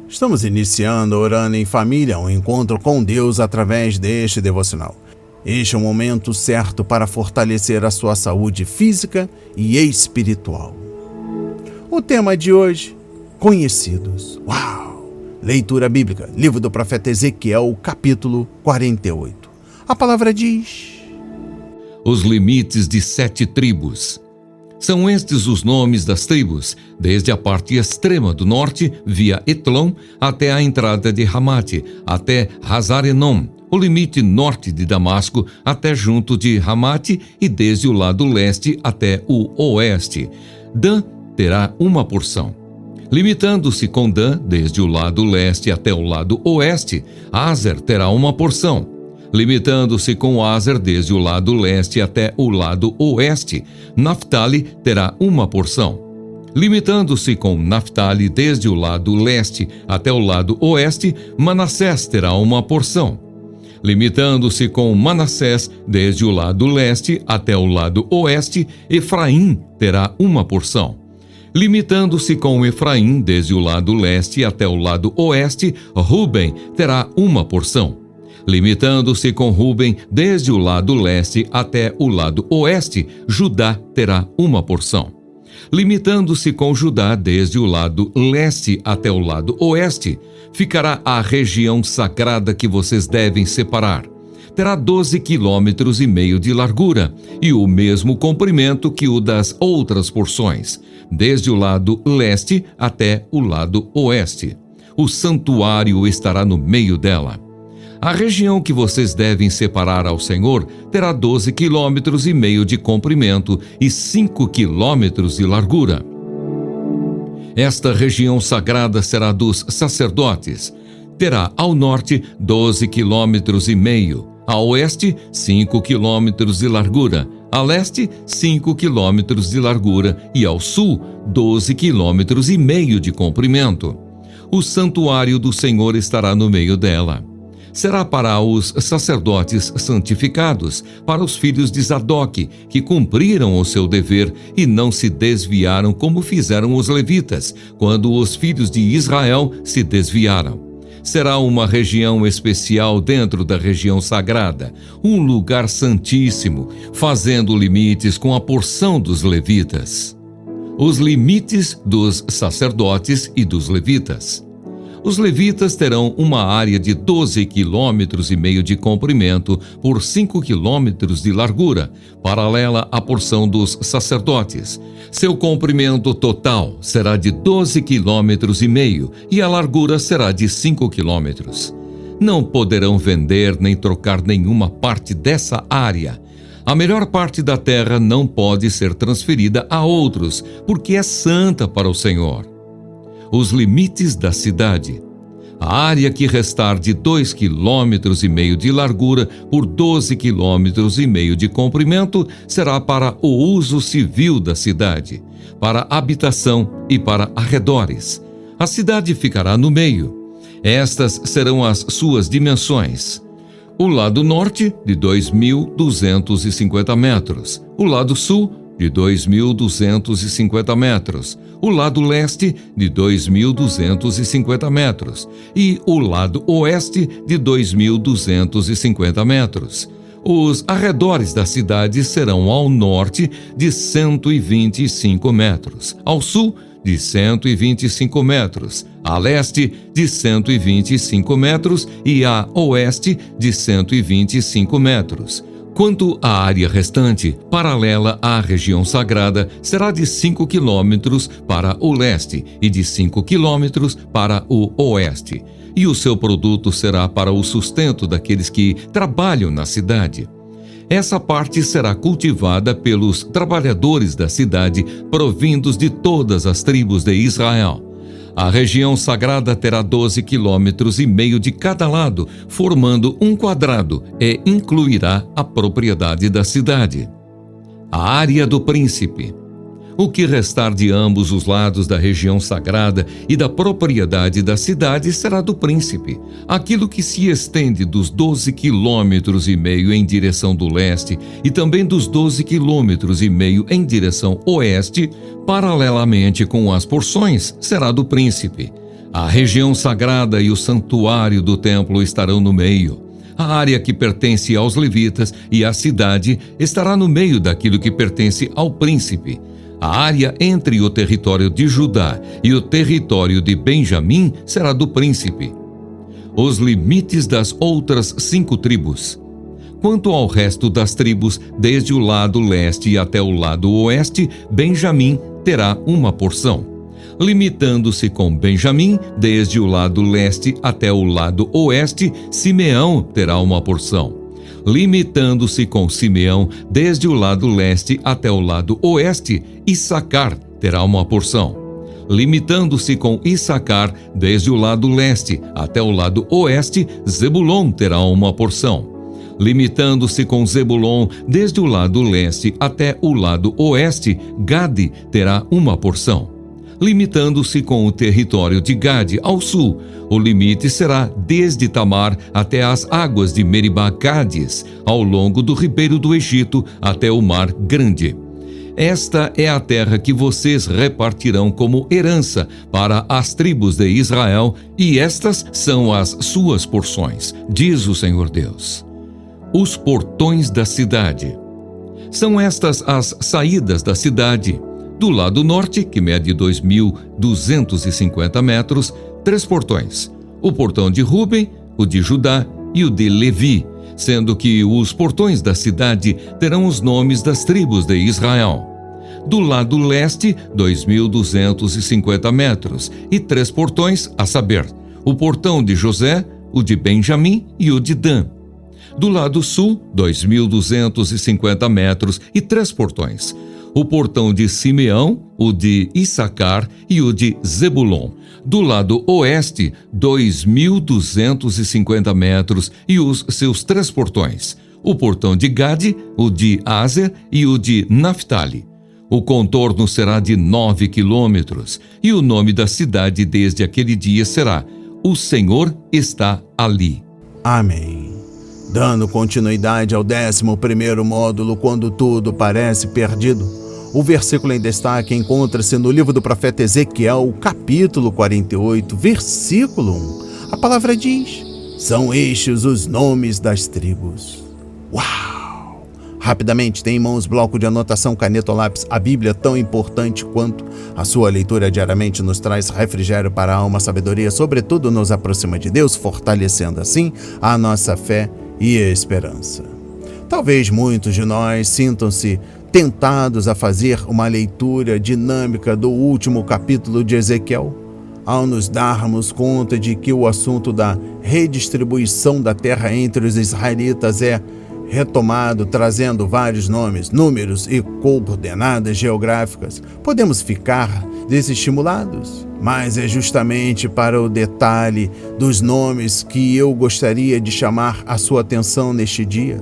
Estamos iniciando Orando em Família, um encontro com Deus através deste devocional. Este é o momento certo para fortalecer a sua saúde física e espiritual. O tema de hoje, conhecidos. Uau! Leitura bíblica, livro do profeta Ezequiel, capítulo 48. A palavra diz: Os limites de 7 tribos. São estes os nomes das tribos, desde a parte extrema do norte, via Etlon, até a entrada de Ramate, até Hazar-Enom, o limite norte de Damasco, até junto de Ramate, e desde o lado leste até o oeste. Dan terá uma porção. Limitando-se com Dan, desde o lado leste até o lado oeste, Aser terá uma porção. Limitando-se com Aser desde o lado leste até o lado oeste, Naftali terá uma porção. Limitando-se com Naftali desde o lado leste até o lado oeste, Manassés terá uma porção. Limitando-se com Manassés desde o lado leste até o lado oeste, Efraim terá uma porção. Limitando-se com Efraim desde o lado leste até o lado oeste, Ruben terá uma porção. Limitando-se com Ruben desde o lado leste até o lado oeste, Judá terá uma porção. Limitando-se com Judá desde o lado leste até o lado oeste, ficará a região sagrada que vocês devem separar. Terá 12,5 quilômetros de largura e o mesmo comprimento que o das outras porções, desde o lado leste até o lado oeste. O santuário estará no meio dela. A região que vocês devem separar ao Senhor terá 12,5 quilômetros de comprimento e 5 quilômetros de largura. Esta região sagrada será dos sacerdotes. Terá ao norte 12,5 quilômetros, a oeste 5 quilômetros de largura, a leste 5 quilômetros de largura e ao sul 12,5 quilômetros de comprimento. O santuário do Senhor estará no meio dela. Será para os sacerdotes santificados, para os filhos de Zadok, que cumpriram o seu dever e não se desviaram como fizeram os levitas, quando os filhos de Israel se desviaram. Será uma região especial dentro da região sagrada, um lugar santíssimo, fazendo limites com a porção dos levitas. Os limites dos sacerdotes e dos levitas. Os levitas terão uma área de 12,5 quilômetros de comprimento por 5 quilômetros de largura, paralela à porção dos sacerdotes. Seu comprimento total será de 12,5 quilômetros e a largura será de 5 quilômetros. Não poderão vender nem trocar nenhuma parte dessa área. A melhor parte da terra não pode ser transferida a outros, porque é santa para o Senhor. Os limites da cidade. A área que restar de 2,5 quilômetros de largura por 12,5 quilômetros de comprimento será para o uso civil da cidade, para habitação e para arredores. A cidade ficará no meio. Estas serão as suas dimensões. O lado norte, de 2.250 metros. O lado sul, de 2.250 metros, o lado leste de 2.250 metros e o lado oeste de 2.250 metros. Os arredores da cidade serão ao norte de 125 metros, ao sul de 125 metros, a leste de 125 metros e a oeste de 125 metros. Quanto à área restante, paralela à região sagrada, será de 5 quilômetros para o leste e de 5 quilômetros para o oeste. E o seu produto será para o sustento daqueles que trabalham na cidade. Essa parte será cultivada pelos trabalhadores da cidade, provindos de todas as tribos de Israel. A região sagrada terá 12,5 quilômetros de cada lado, formando um quadrado, e incluirá a propriedade da cidade. A área do príncipe. O que restar de ambos os lados da região sagrada e da propriedade da cidade será do príncipe. Aquilo que se estende dos 12,5 quilômetros em direção do leste e também dos 12,5 quilômetros em direção oeste, paralelamente com as porções, será do príncipe. A região sagrada e o santuário do templo estarão no meio. A área que pertence aos levitas e a cidade estará no meio daquilo que pertence ao príncipe. A área entre o território de Judá e o território de Benjamim será do príncipe. Os limites das outras 5 tribos. Quanto ao resto das tribos, desde o lado leste até o lado oeste, Benjamim terá uma porção. Limitando-se com Benjamim, desde o lado leste até o lado oeste, Simeão terá uma porção. Limitando-se com Simeão, desde o lado leste até o lado oeste, Issacar terá uma porção. Limitando-se com Issacar, desde o lado leste até o lado oeste, Zebulon terá uma porção. Limitando-se com Zebulon, desde o lado leste até o lado oeste, Gade terá uma porção. Limitando-se com o território de Gade ao sul, o limite será desde Tamar até as águas de Meribá-Cádiz, ao longo do ribeiro do Egito até o Mar Grande. Esta é a terra que vocês repartirão como herança para as tribos de Israel, e estas são as suas porções, diz o Senhor Deus. Os portões da cidade. São estas as saídas da cidade. Do lado norte, que mede 2.250 metros, 3 portões. O portão de Ruben, o de Judá e o de Levi, sendo que os portões da cidade terão os nomes das tribos de Israel. Do lado leste, 2.250 metros, e 3 portões, a saber, o portão de José, o de Benjamim e o de Dan. Do lado sul, 2.250 metros e 3 portões. O portão de Simeão, o de Issacar e o de Zebulon. Do lado oeste, 2.250 metros e os seus 3 portões. O portão de Gade, o de Aser e o de Naphtali. O contorno será de 9 quilômetros, e o nome da cidade desde aquele dia será: O Senhor está ali. Amém. Dando continuidade ao 11º módulo, quando tudo parece perdido, o versículo em destaque encontra-se no livro do profeta Ezequiel, capítulo 48, versículo 1. A palavra diz: são estes os nomes das tribos. Uau! Rapidamente, tem em mãos bloco de anotação, caneta ou lápis. A Bíblia, tão importante quanto a sua leitura diariamente, nos traz refrigério para a alma, sabedoria, sobretudo nos aproxima de Deus, fortalecendo assim a nossa fé e esperança. Talvez muitos de nós sintam-se tentados a fazer uma leitura dinâmica do último capítulo de Ezequiel, ao nos darmos conta de que o assunto da redistribuição da terra entre os israelitas é retomado, trazendo vários nomes, números e coordenadas geográficas. Podemos ficar desestimulados, mas é justamente para o detalhe dos nomes que eu gostaria de chamar a sua atenção neste dia.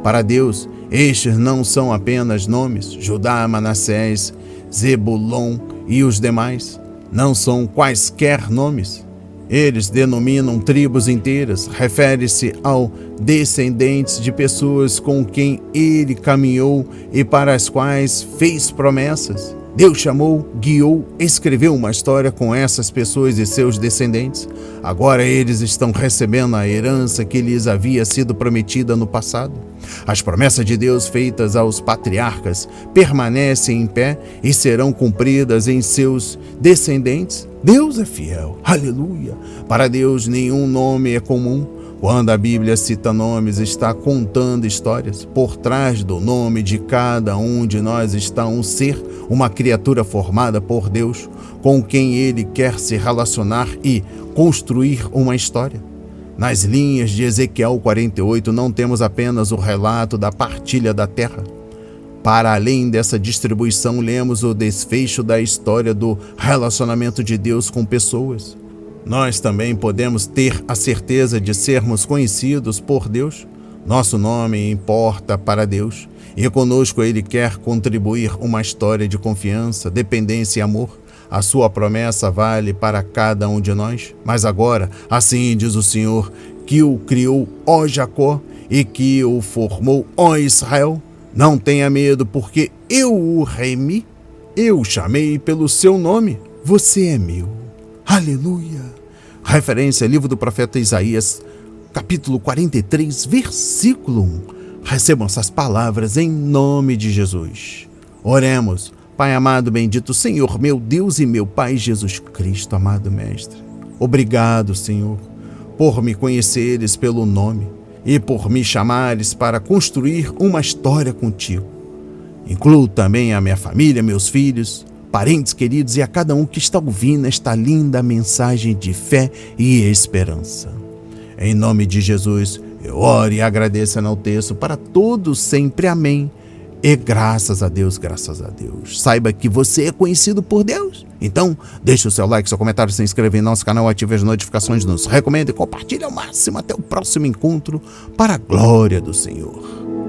Para Deus, estes não são apenas nomes. Judá, Manassés, Zebulon e os demais não são quaisquer nomes. Eles denominam tribos inteiras, refere-se ao descendentes de pessoas com quem ele caminhou e para as quais fez promessas. Deus chamou, guiou, escreveu uma história com essas pessoas e seus descendentes. Agora eles estão recebendo a herança que lhes havia sido prometida no passado. As promessas de Deus feitas aos patriarcas permanecem em pé e serão cumpridas em seus descendentes. Deus é fiel, aleluia! Para Deus nenhum nome é comum. Quando a Bíblia cita nomes, está contando histórias. Por trás do nome de cada um de nós está um ser, uma criatura formada por Deus, com quem ele quer se relacionar e construir uma história. Nas linhas de Ezequiel 48, não temos apenas o relato da partilha da terra. Para além dessa distribuição, lemos o desfecho da história do relacionamento de Deus com pessoas. Nós também podemos ter a certeza de sermos conhecidos por Deus. Nosso nome importa para Deus e conosco Ele quer contribuir uma história de confiança, dependência e amor. A sua promessa vale para cada um de nós. Mas agora, assim diz o Senhor, que o criou, ó Jacó, e que o formou, ó Israel. Não tenha medo, porque eu o remi, eu o chamei pelo seu nome. Você é meu. Aleluia! Referência, livro do profeta Isaías, capítulo 43, versículo 1. Recebam essas palavras em nome de Jesus. Oremos. Pai amado, bendito Senhor, meu Deus e meu Pai Jesus Cristo, amado Mestre. Obrigado, Senhor, por me conheceres pelo nome e por me chamares para construir uma história contigo. Incluo também a minha família, meus filhos, parentes queridos e a cada um que está ouvindo esta linda mensagem de fé e esperança. Em nome de Jesus, eu oro e agradeço e enalteço para todos sempre. Amém. E graças a Deus, graças a Deus. Saiba que você é conhecido por Deus. Então, deixe o seu like, seu comentário, se inscreva em nosso canal, ative as notificações, nos recomende e compartilhe ao máximo. Até o próximo encontro, para a glória do Senhor.